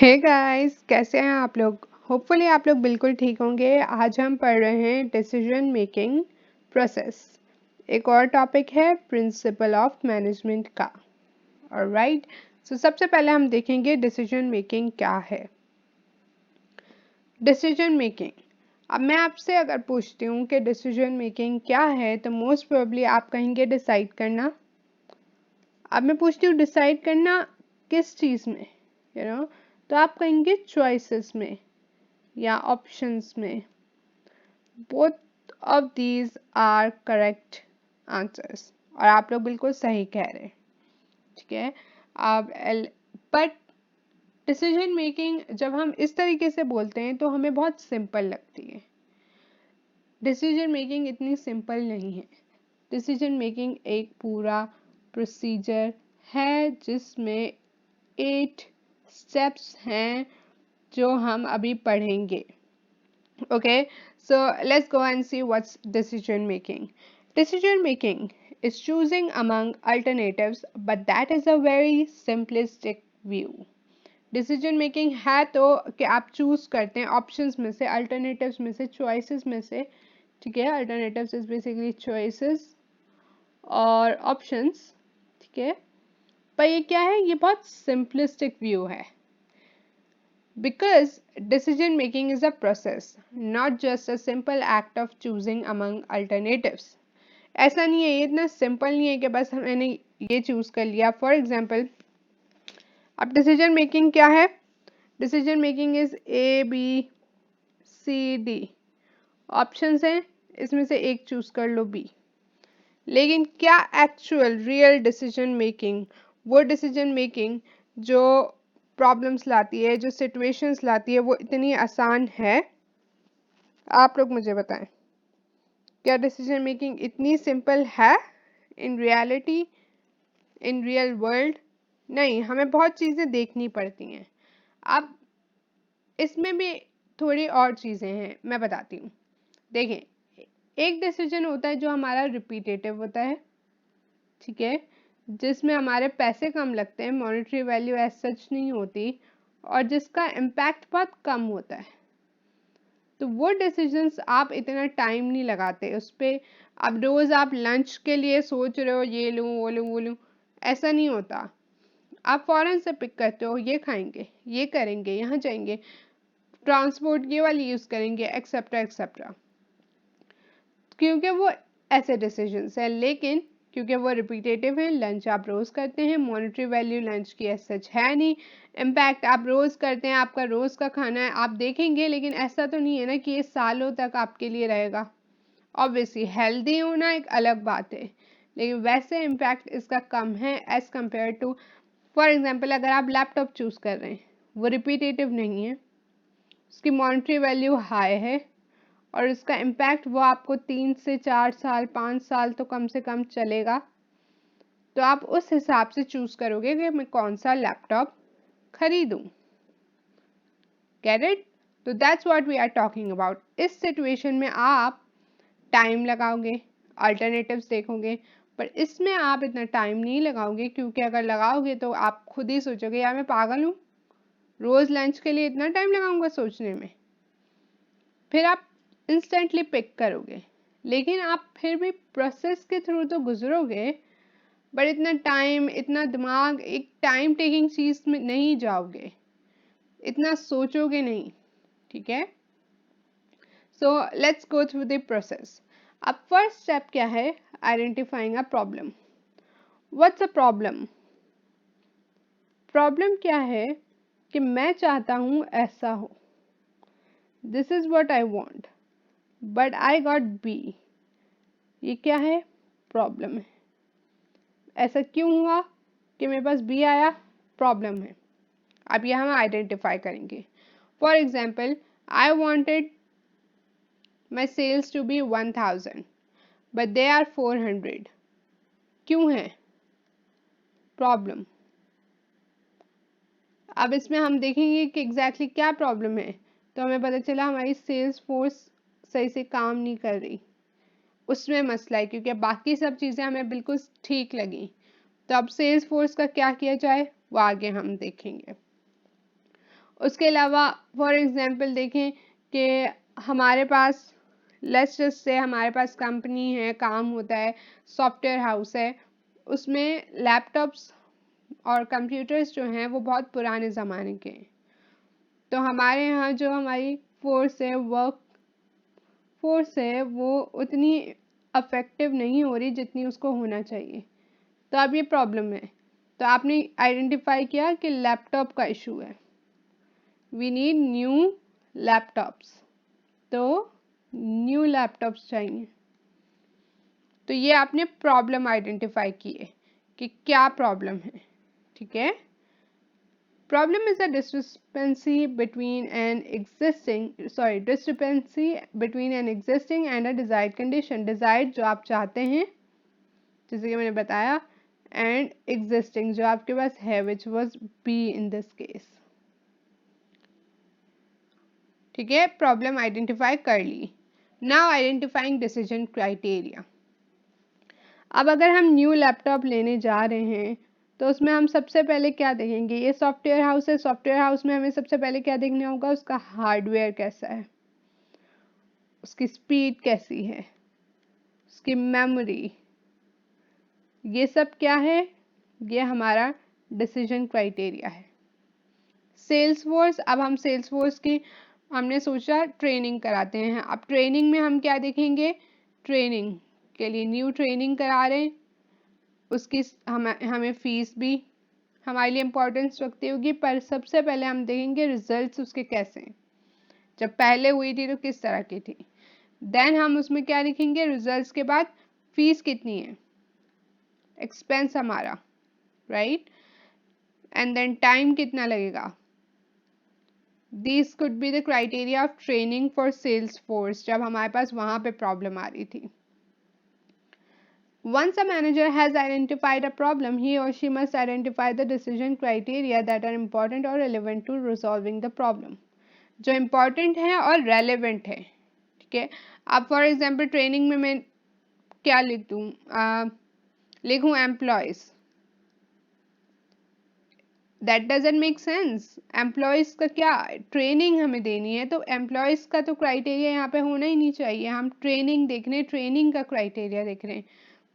Hey guys, कैसे हैं आप लोग। होपफुली आप लोग बिल्कुल ठीक होंगे। आज हम पढ़ रहे हैं डिसीजन मेकिंग प्रोसेस। एक और टॉपिक है प्रिंसिपल ऑफ मैनेजमेंट का। ऑलराइट, सो सबसे पहले हम देखेंगे डिसीजन मेकिंग क्या है। डिसीजन मेकिंग, अब मैं आपसे अगर पूछती हूँ कि डिसीजन मेकिंग क्या है तो मोस्ट प्रोबेबली आप कहेंगे डिसाइड करना। अब मैं पूछती हूँ डिसाइड करना किस चीज़ में, तो आप कहेंगे चॉइसेस में या ऑप्शंस में। Both of these are correct answers और आप लोग बिल्कुल सही कह रहे हैं। ठीक है, अब बट डिसीजन मेकिंग जब हम इस तरीके से बोलते हैं तो हमें बहुत सिंपल लगती है। डिसीजन मेकिंग इतनी सिंपल नहीं है। डिसीजन मेकिंग एक पूरा प्रोसीजर है जिसमें 8 स्टेप्स हैं जो हम अभी पढ़ेंगे। Okay, so let's go and see what's decision making. Decision making is choosing among alternatives, but that is a very simplistic view. Decision making है तो कि आप चूज करते हैं ऑप्शंस में से, अल्टरनेटिव्स में से, चॉइसेस में से। ठीक है, अल्टरनेटिव्स इज बेसिकली चॉइसेस और ऑप्शंस। ठीक है, पर ये क्या है, ये बहुत सिंपलिस्टिक व्यू है। Because decision making is a process, not just a simple act of choosing among alternatives. ऐसा नहीं है, ये इतना सिंपल नहीं है कि बस मैंने ये चूज कर लिया। फॉर एग्जाम्पल, अब डिसीजन मेकिंग क्या है? Decision making is A B C D options हैं, इसमें से एक चूज कर लो बी। लेकिन क्या एक्चुअल रियल डिसीजन मेकिंग, वो डिसीजन मेकिंग जो प्रॉब्लम्स लाती है, जो सिचुएशंस लाती है, वो इतनी आसान है? आप लोग मुझे बताएं, क्या डिसीजन मेकिंग इतनी सिंपल है in reality, in real world? नहीं, हमें बहुत चीज़ें देखनी पड़ती हैं। अब इसमें भी थोड़ी और चीज़ें हैं, मैं बताती हूँ। देखें, एक डिसीजन होता है जो हमारा रिपीटेटिव होता है, ठीक है, जिसमें हमारे पैसे कम लगते हैं, मॉनेटरी वैल्यू एज सच नहीं होती और जिसका इम्पैक्ट बहुत कम होता है। तो वो डिसीजंस आप इतना टाइम नहीं लगाते उस पर। अब रोज़ आप लंच के लिए सोच रहे हो ये लूँ वो लूँ वो लूँ, ऐसा नहीं होता। आप फ़ौरन से पिक करते हो, ये खाएंगे, ये करेंगे, यहाँ जाएंगे, ट्रांसपोर्ट ये वाली यूज़ करेंगे, एक्सेट्रा एक्सेट्रा, क्योंकि वो ऐसे डिसीजंस है। लेकिन क्योंकि वो रिपीटेटिव हैं, लंच आप रोज़ करते हैं, मॉनेटरी वैल्यू लंच की एज सच है नहीं, इम्पैक्ट आप रोज़ करते हैं, आपका रोज़ का खाना है, आप देखेंगे। लेकिन ऐसा तो नहीं है ना कि ये सालों तक आपके लिए रहेगा। ऑब्वियसली हेल्दी होना एक अलग बात है, लेकिन वैसे इम्पैक्ट इसका कम है as compared to, for example, अगर आप लैपटॉप चूज़ कर रहे हैं, वो रिपीटेटिव नहीं है, उसकी मॉनेटरी वैल्यू हाई है और इसका इम्पैक्ट वो आपको 3 से 4 साल 5 साल तो कम से कम चलेगा। तो आप उस हिसाब से चूज करोगे कि मैं कौन सा लैपटॉप खरीदूं। Get it? तो that's what we are talking about. इस सिचुएशन में आप टाइम लगाओगे, अल्टरनेटिव्स देखोगे, पर इसमें आप इतना टाइम नहीं लगाओगे, क्योंकि अगर लगाओगे तो आप खुद ही सोचोगे यार मैं पागल हूँ, रोज लंच के लिए इतना टाइम लगाऊंगा सोचने में। फिर आप इंस्टेंटली पिक करोगे, लेकिन आप फिर भी प्रोसेस के थ्रू तो गुजरोगे, बट इतना टाइम, इतना दिमाग, एक टाइम टेकिंग चीज में नहीं जाओगे, इतना सोचोगे नहीं। ठीक है, so let's go through the process. अब फर्स्ट स्टेप क्या है? Identifying a problem. What's a problem? Problem क्या है कि मैं चाहता हूं ऐसा हो, this is what I want, but I got B. ये क्या है? प्रॉब्लम है। ऐसा क्यों हुआ कि मेरे पास बी आया? प्रॉब्लम है। अब यह हम आइडेंटिफाई करेंगे। For example, I wanted my sales to be 1000 but they are 400। क्यों है? प्रॉब्लम। अब इसमें हम देखेंगे कि एग्जैक्टली क्या प्रॉब्लम है। तो हमें पता चला हमारी सेल्स फोर्स सही से काम नहीं कर रही, उसमें मसला है, क्योंकि बाकी सब चीज़ें हमें बिल्कुल ठीक लगी। तो अब सेल्स फोर्स का क्या किया जाए वो आगे हम देखेंगे। उसके अलावा फॉर एग्जांपल देखें कि हमारे पास लेट्स जस्ट से हमारे पास कंपनी है, काम होता है, सॉफ्टवेयर हाउस है, उसमें लैपटॉप्स और कंप्यूटर्स जो हैं वो बहुत पुराने ज़माने के हैं। तो हमारे यहाँ जो हमारी फोर्स है, वर्क फोर्स है, वो उतनी अफेक्टिव नहीं हो रही जितनी उसको होना चाहिए। तो अब ये प्रॉब्लम है। तो आपने आइडेंटिफाई किया कि लैपटॉप का इशू है, वी नीड न्यू लैपटॉप्स। तो न्यू लैपटॉप्स चाहिए। तो ये आपने प्रॉब्लम आइडेंटिफाई की है कि क्या प्रॉब्लम है। ठीक है, problem is a discrepancy between an existing and a desired condition। desired जो आप चाहते हैं, जैसे कि मैंने बताया, एंड existing जो आपके पास है, which was B in this case। ठीक है, प्रॉब्लम आइडेंटिफाई कर ली। Now identifying decision criteria. अब अगर हम न्यू लैपटॉप लेने जा रहे हैं तो उसमें हम सबसे पहले क्या देखेंगे, ये सॉफ्टवेयर हाउस है, सॉफ्टवेयर हाउस में हमें सबसे पहले क्या देखना होगा, उसका हार्डवेयर कैसा है, उसकी स्पीड कैसी है, उसकी मेमोरी, ये सब क्या है, ये हमारा डिसीजन क्राइटेरिया है। सेल्स फोर्स, अब हम सेल्स फोर्स की हमने सोचा ट्रेनिंग कराते हैं। अब ट्रेनिंग में हम क्या देखेंगे, ट्रेनिंग के लिए न्यू ट्रेनिंग करा रहे हैं, उसकी हमें फीस भी हमारे लिए इम्पोर्टेंस रखती होगी, पर सबसे पहले हम देखेंगे रिजल्ट्स उसके कैसे हैं, जब पहले हुई थी तो किस तरह की थी। देन हम उसमें क्या लिखेंगे, रिजल्ट्स के बाद फीस कितनी है, एक्सपेंस हमारा, राइट, एंड देन टाइम कितना लगेगा। This could be the criteria of training for sales force, जब हमारे पास वहां पे प्रॉब्लम आ रही थी। Once a manager has identified a problem, he or she must identify the decision criteria that are important or relevant to resolving the problem। जो important है और relevant है। ठीक है, अब फॉर एग्जाम्पल ट्रेनिंग में मैं क्या लिख दूँ, लिखूँ employees, that doesn't make sense. Employees का क्या, ट्रेनिंग हमें देनी है तो एम्प्लॉयज़ का तो क्राइटेरिया यहाँ पे होना ही नहीं चाहिए। हम ट्रेनिंग देख रहे हैं, ट्रेनिंग का क्राइटेरिया देख रहे हैं,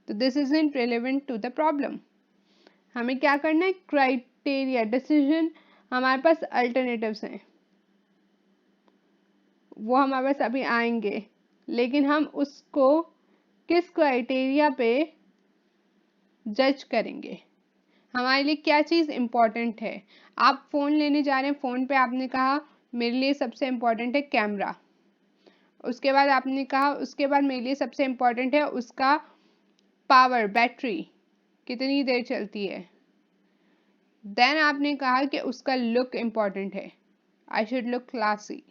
तो this is irrelevant to the problem. हमें क्या करना है, क्राइटेरिया, डिसीजन, हमारे पास अल्टरनेटिव्स हैं, वो हमारे पास अभी आएंगे, लेकिन हम उसको किस क्राइटेरिया पे जज करेंगे, हमारे लिए क्या चीज़ इम्पोर्टेंट है। आप फ़ोन लेने जा रहे हैं, फ़ोन पे आपने कहा मेरे लिए सबसे इम्पोर्टेंट है कैमरा, उसके बाद आपने कहा उसके बाद मेरे लिए सबसे इम्पोर्टेंट है उसका पावर, बैटरी कितनी देर चलती है। देन आपने कहा कि उसका लुक इम्पॉर्टेंट है, I should look classy,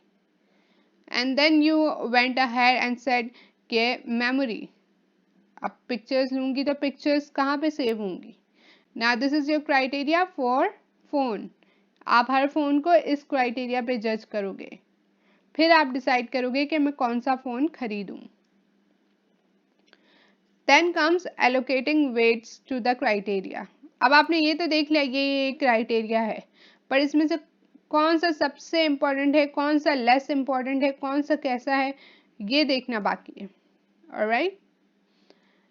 and then you went ahead and said के मेमोरी, अब पिक्चर्स लूँगी तो पिक्चर्स कहाँ पे सेव होंगी। Now this is your criteria for phone. आप हर फोन को इस क्राइटेरिया पे जज करोगे, फिर आप डिसाइड करोगे कि मैं कौन सा फोन खरीदूं। Then comes allocating weights to the criteria. अब आपने ये तो देख लिया ये क्राइटेरिया है, पर इसमें से कौन सा सबसे इम्पोर्टेंट है, कौन सा लेस इम्पोर्टेंट है, कौन सा कैसा है, ये देखना बाकी है। Alright,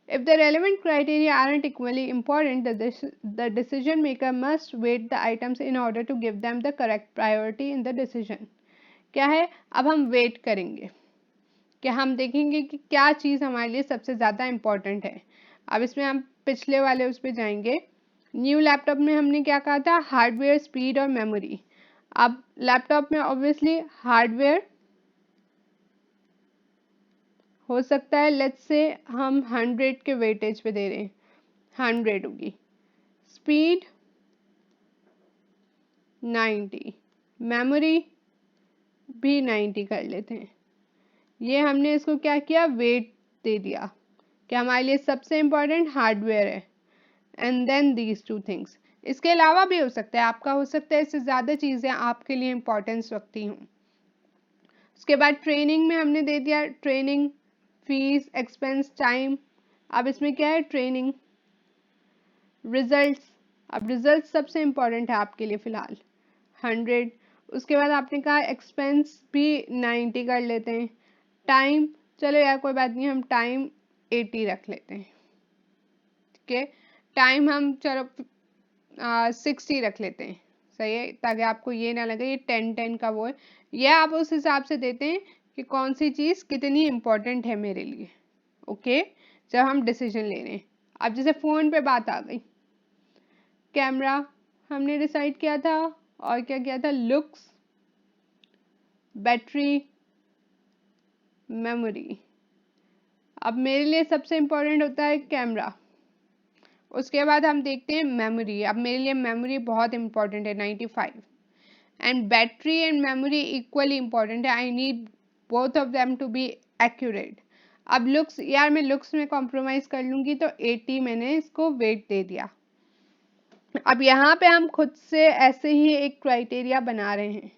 if the relevant criteria aren't equally important, the decision maker must weight the items in order to give them the correct priority in the decision। क्या है, अब हम वेट करेंगे कि हम देखेंगे कि क्या चीज़ हमारे लिए सबसे ज़्यादा इम्पोर्टेंट है। अब इसमें हम पिछले वाले उस पर जाएंगे। न्यू लैपटॉप में हमने क्या कहा था, हार्डवेयर, स्पीड और मेमोरी। अब लैपटॉप में ऑब्वियसली हार्डवेयर हो सकता है, लेट्स से हम 100 के वेटेज पे दे रहे हैं, 100 होगी, स्पीड 90, मेमोरी भी 90 कर लेते हैं। ये हमने इसको क्या किया, वेट दे दिया कि हमारे लिए सबसे इम्पोर्टेंट हार्डवेयर है, and then these two things. इसके अलावा भी हो सकता है, आपका हो सकता है इससे ज़्यादा चीज़ें आपके लिए इम्पोर्टेंस रखती हूँ। उसके बाद ट्रेनिंग में हमने दे दिया ट्रेनिंग, फीस, एक्सपेंस, टाइम। अब इसमें क्या है, ट्रेनिंग, रिजल्ट्स। अब रिजल्ट सबसे इम्पोर्टेंट है आपके लिए फ़िलहाल, 100। उसके बाद आपने कहा एक्सपेंस भी 90 कर लेते हैं। टाइम, चलो यार कोई बात नहीं, हम टाइम 80 रख लेते हैं। ठीक है, टाइम हम चलो 60 रख लेते हैं। सही है, ताकि आपको ये ना लगे ये 10-10 का वो है। यह आप उस हिसाब से देते हैं कि कौन सी चीज़ कितनी इम्पोर्टेंट है मेरे लिए। ओके, जब हम डिसीजन ले रहे हैं। अब जैसे फ़ोन पे बात आ गई, कैमरा हमने डिसाइड किया था, और क्या किया था, लुक्स, बैटरी, मेमोरी। अब मेरे लिए सबसे इम्पोर्टेंट होता है कैमरा, उसके बाद हम देखते हैं मेमोरी। अब मेरे लिए मेमोरी बहुत इंपॉर्टेंट है 95, and battery and memory equally important है। I need both of them to be accurate. अब लुक्स, यार मैं लुक्स में कॉम्प्रोमाइज़ कर लूँगी, तो 80 मैंने इसको वेट दे दिया। अब यहाँ पे हम खुद से ऐसे ही एक क्राइटेरिया बना रहे हैं,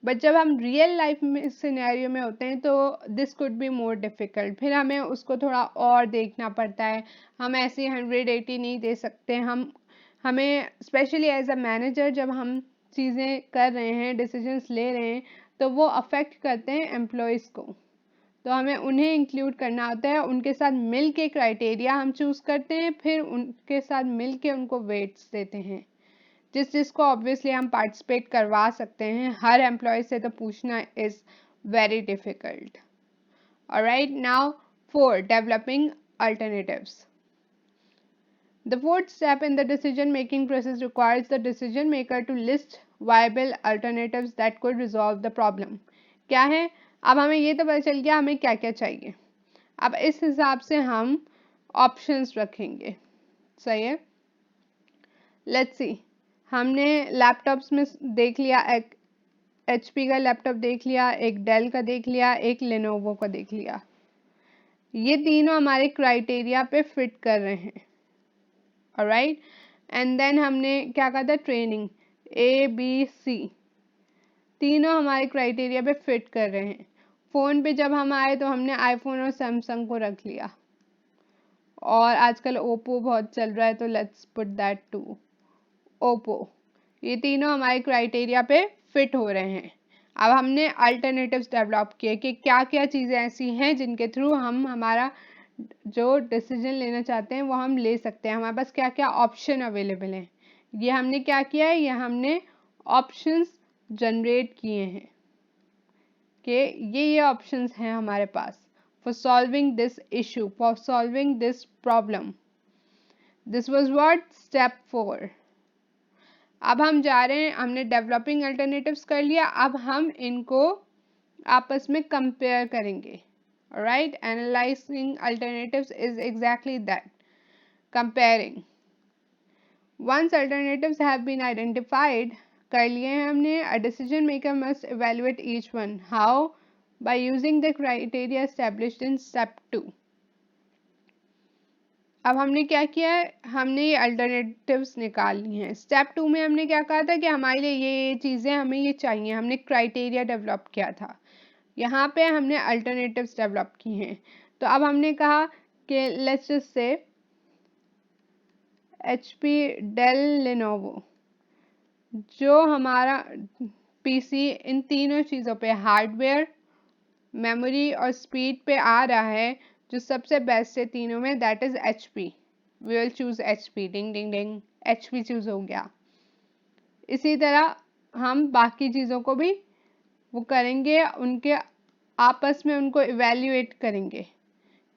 बट जब हम रियल लाइफ में सिनेरियो में होते हैं तो this could be more difficult. फिर हमें उसको थोड़ा और देखना पड़ता है, हम ऐसे 180 नहीं दे सकते। हमें स्पेशली एज अ मैनेजर जब हम चीज़ें कर रहे हैं, डिसीजंस ले रहे हैं, तो वो अफेक्ट करते हैं एम्प्लॉयज़ को, तो हमें उन्हें इंक्लूड करना होता है। उनके साथ मिल के क्राइटेरिया हम चूज़ करते हैं, फिर उनके साथ मिल के उनको वेट्स देते हैं, जिस जिसको ऑब्वियसली हम पार्टिसिपेट करवा सकते हैं। हर एम्प्लॉय से तो पूछना is very difficult. Alright, now 4, developing alternatives. The fourth step in the decision making process requires the decision maker to list viable alternatives that could resolve the problem. क्या है, अब हमें ये तो पता चल गया हमें क्या क्या चाहिए। अब इस हिसाब से हम ऑप्शंस रखेंगे। सही है, लेट्स सी, हमने लैपटॉप्स में देख लिया, एक HP का लैपटॉप देख लिया, एक डेल का देख लिया, एक लेनोवो का देख लिया। ये तीनों हमारे क्राइटेरिया पे फिट कर रहे हैं। ऑलराइट, एंड देन हमने क्या कहा था, ट्रेनिंग ABC, तीनों हमारे क्राइटेरिया पे फिट कर रहे हैं। फ़ोन पे जब हम आए तो हमने आईफोन और सैमसंग को रख लिया, और आजकल ओप्पो बहुत चल रहा है, तो let's put that to Oppo. ये तीनों हमारे क्राइटेरिया पे फिट हो रहे हैं। अब हमने अल्टरनेटिव्स डेवलप किए कि क्या क्या चीज़ें ऐसी हैं जिनके थ्रू हम हमारा जो डिसीजन लेना चाहते हैं वो हम ले सकते हैं, हमारे पास क्या क्या ऑप्शन अवेलेबल हैं। ये हमने क्या किया है, ये हमने ऑप्शंस जनरेट किए हैं कि ये ऑप्शंस हैं हमारे पास for solving this issue, for solving this problem. This was what, step 4। अब हम जा रहे हैं, हमने डेवलपिंग अल्टरनेटिव्स कर लिया, अब हम इनको आपस में कंपेयर करेंगे। Right, analysing alternatives is exactly that, comparing. Once alternatives have been identified, कर लिए हैं हमने, a decision maker must evaluate each one, how, by using the criteria established in step 2। अब हमने क्या किया है, हमने ये अल्टरनेटिव्स निकाल ली हैं। स्टेप 2 में हमने क्या कहा था कि हमारे लिए ये चीज़ें हमें ये चाहिए, हमने क्राइटेरिया डेवलप किया था। यहाँ पे हमने अल्टरनेटिव्स डेवलप की हैं। तो अब हमने कहा कि let's just say HP, Dell, Lenovo, जो हमारा PC इन तीनों चीज़ों पे, हार्डवेयर, मेमोरी और स्पीड पे आ रहा है, जो सबसे बेस्ट है तीनों में, that is HP। We will choose HP, ding ding ding, HP choose हो गया। इसी तरह हम बाकी चीज़ों को भी वो करेंगे, उनके आपस में उनको इवेल्युएट करेंगे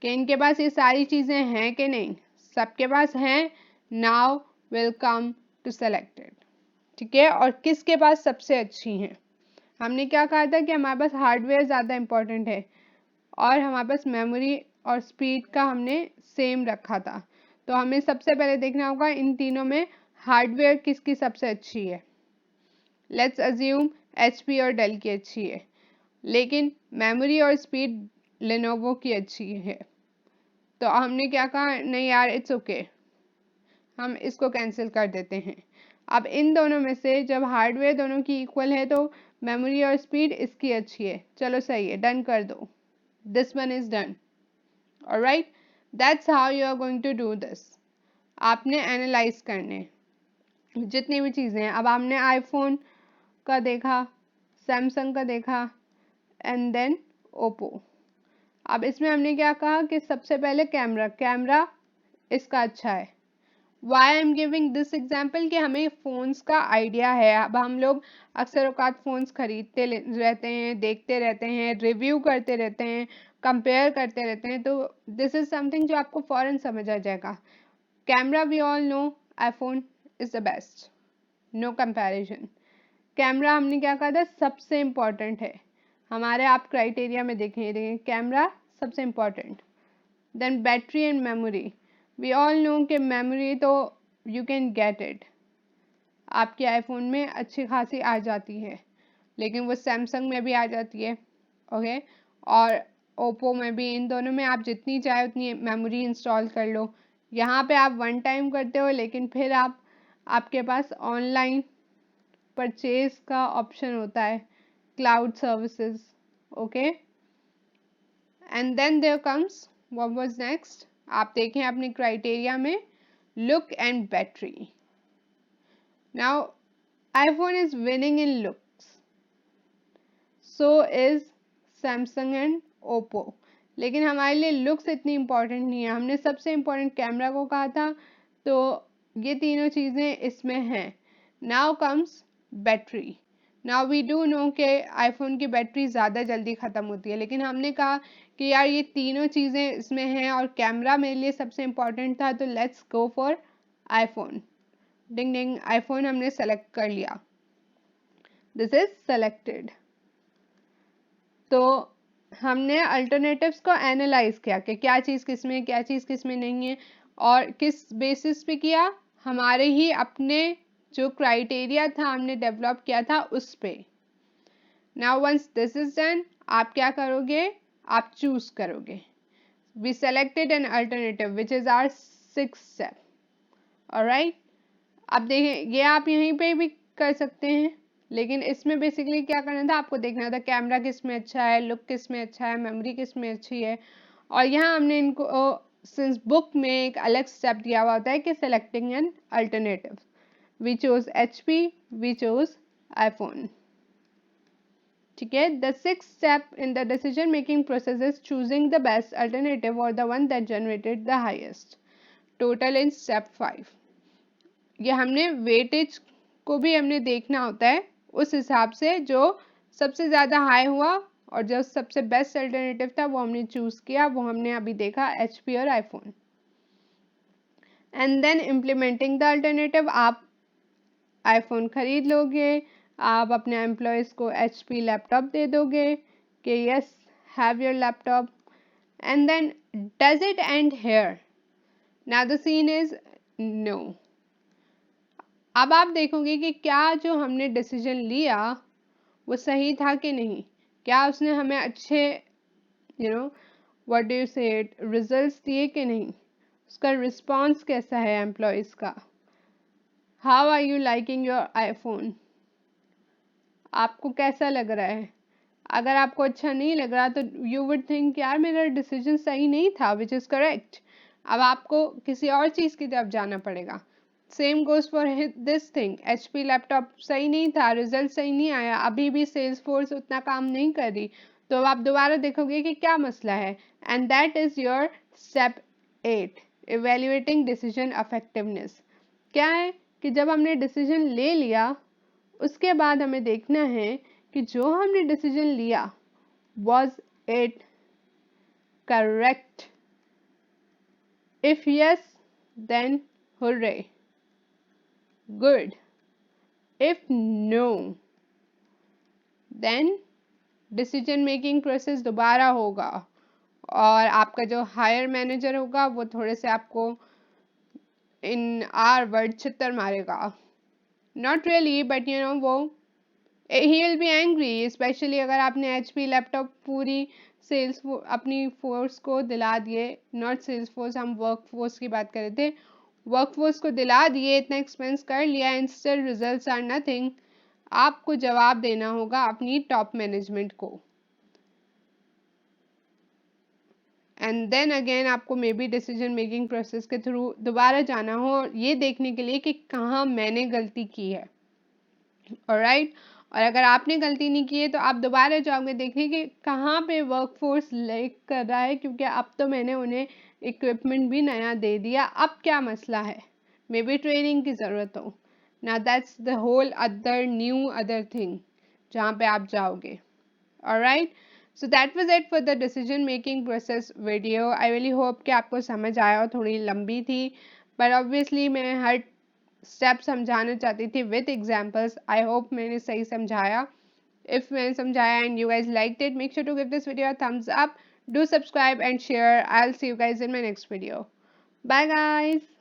कि इनके पास ये सारी चीज़ें हैं कि नहीं, सबके पास हैं। Now will come to selected. ठीक है, और किसके पास सबसे अच्छी हैं। हमने क्या कहा था कि हमारे पास हार्डवेयर ज़्यादा इम्पोर्टेंट है, और हमारे पास मेमोरी और स्पीड का हमने सेम रखा था। तो हमें सबसे पहले देखना होगा इन तीनों में हार्डवेयर किसकी सबसे अच्छी है। लेट्स अज्यूम HP और डेल की अच्छी है, लेकिन मेमोरी और स्पीड लेनोवो की अच्छी है। तो हमने क्या कहा, नहीं यार इट्स ओके, हम इसको कैंसिल कर देते हैं। अब इन दोनों में से जब हार्डवेयर दोनों की इक्वल है तो मेमोरी और स्पीड इसकी अच्छी है, चलो सही है, डन कर दो। This one is done. Alright, that's how you are going to do this. आपने एनालाइज करने जितनी भी चीज़ें हैं। अब आपने आईफोन का देखा, सैमसंग का देखा एंड देन ओप्पो। अब इसमें हमने क्या कहा कि सबसे पहले कैमरा इसका अच्छा है। Why I am giving this example कि हमें फ़ोन्स का आइडिया है। अब हम लोग अक्सर औकात फ़ोन्स खरीदते रहते हैं, देखते रहते हैं, रिव्यू करते रहते हैं, कंपेयर करते रहते हैं, तो दिस इज़ समथिंग जो आपको फ़ौरन समझ आ जाएगा। Camera we all know iPhone is the best, no comparison. Camera हमने क्या कहा था, सबसे इम्पॉर्टेंट है हमारे। आप क्राइटेरिया में देखें कैमरा सबसे important. Then battery and memory, we all know कि मेमोरी तो यू कैन गेट इट, आपके आईफोन में अच्छी खासी आ जाती है, लेकिन वो सैमसंग में भी आ जाती है, ओके, और ओप्पो में भी। इन दोनों में आप जितनी चाहे उतनी मेमोरी इंस्टॉल कर लो। यहाँ पे आप वन टाइम करते हो, लेकिन फिर आपके पास ऑनलाइन परचेज का ऑप्शन होता है, cloud services, okay. And then there comes what was next, आप देखें अपने क्राइटेरिया में look and battery. Now iPhone is winning in looks, so is Samsung and Oppo, लेकिन हमारे लिए लुक्स इतनी इम्पोर्टेंट नहीं है। हमने सबसे इम्पोर्टेंट कैमरा को कहा था, तो ये तीनों चीज़ें इसमें हैं। Now comes battery. Now we do know कि आईफोन की बैटरी ज़्यादा जल्दी ख़त्म होती है, लेकिन हमने कहा कि यार ये तीनों चीज़ें इसमें हैं और कैमरा मेरे लिए सबसे इम्पोर्टेंट था, तो let's go for iPhone. Ding ding, iPhone हमने सेलेक्ट कर लिया, दिस इज सेलेक्टेड। तो हमने अल्टरनेटिव्स को एनालाइज किया कि क्या चीज़ किस में, क्या चीज़ किस में नहीं है, और किस बेसिस पे किया, हमारे ही अपने जो क्राइटेरिया था हमने डेवलप किया था उस पे। Now once this is done, आप क्या करोगे, आप चूज करोगे। We selected an alternative which is our 6th step, alright. अब देखें, ये आप यहीं पे भी कर सकते हैं, लेकिन इसमें बेसिकली क्या करना था, आपको देखना था कैमरा किस में अच्छा है, लुक किस में अच्छा है, मेमोरी किस में अच्छी है। और यहाँ हमने इनको सिंस बुक में एक अलग स्टेप दिया हुआ होता है कि selecting an alternative. We chose HP, we chose iPhone, ठीक है। The 6th step in the decision making process is choosing the best alternative और the one that generated the highest total in step 5। ये हमने weightage को भी हमने देखना होता है उस हिसाब से, जो सबसे ज़्यादा हाई हुआ और जो सबसे बेस्ट अल्टरनेटिव था वो हमने चूज़ किया, वो हमने अभी देखा HP और iPhone. And then implementing the alternative, आप आईफोन खरीद लोगे, आप अपने एम्प्लॉयज़ को HP लैपटॉप दे दोगे कि yes have your laptop, and then does it end here. Now the scene is no. अब आप देखोगे कि क्या जो हमने डिसीजन लिया वो सही था कि नहीं, क्या उसने हमें अच्छे what do you say it results दिए कि नहीं, उसका रिस्पॉन्स कैसा है एम्प्लॉयज़ का, how are you liking your iPhone, आपको कैसा लग रहा है। अगर आपको अच्छा नहीं लग रहा तो यू वुड थिंक यार मेरा डिसीजन सही नहीं था, विच इज़ करेक्ट। अब आपको किसी और चीज़ की तरफ जाना पड़ेगा। Same goes for this thing, HP laptop सही नहीं था, रिजल्ट सही नहीं आया, अभी भी सेल्स फोर्स उतना काम नहीं कर रही, तो आप दोबारा देखोगे कि क्या मसला है। And that is your step 8, evaluating decision effectiveness. क्या है कि जब हमने डिसीजन ले लिया उसके बाद हमें देखना है कि जो हमने डिसीजन लिया was it correct. If yes then hurray, good. If no then decision making process दोबारा होगा और आपका जो हायर मैनेजर होगा वो थोड़े से आपको इन आर वर्ड छितर मारेगा, नॉट रियली बट वो he will be angry, specially अगर आपने HP लैपटॉप पूरी सेल्स अपनी फोर्स को दिला दिए, नॉट सेल्स फोर्स, हम वर्क फोर्स की बात कर रहे थे, वर्क फोर्स को दिला दिए, इतना एक्सपेंस कर लिया and still results are nothing, आपको जवाब देना होगा अपनी टॉप मैनेजमेंट को। एंड देन अगेन आपको maybe decision making process के थ्रू दोबारा जाना हो ये देखने के लिए कि कहाँ मैंने गलती की है, ऑलराइट। और अगर आपने गलती नहीं की है तो आप दोबारा जाओगे, देखिए कि कहाँ पे वर्कफोर्स लैग कर रहा है, क्योंकि अब तो मैंने उन्हें इक्विपमेंट भी नया दे दिया, अब क्या मसला है, मे बी ट्रेनिंग की ज़रूरत हो। ना that's the whole other new other thing जहाँ पे आप जाओगे। Alright, so that was it for the decision making process video. I really hope कि आपको समझ आया, और थोड़ी लंबी थी, पर ऑब्वियसली मैं हर स्टेप समझाना चाहती थी विद एग्जांपल्स। आई होप मैंने सही समझाया। इफ मैंने समझाया and you guys liked it, make sure to give this video a thumbs up, do subscribe and share. I'll see you guys in my next video. Bye guys.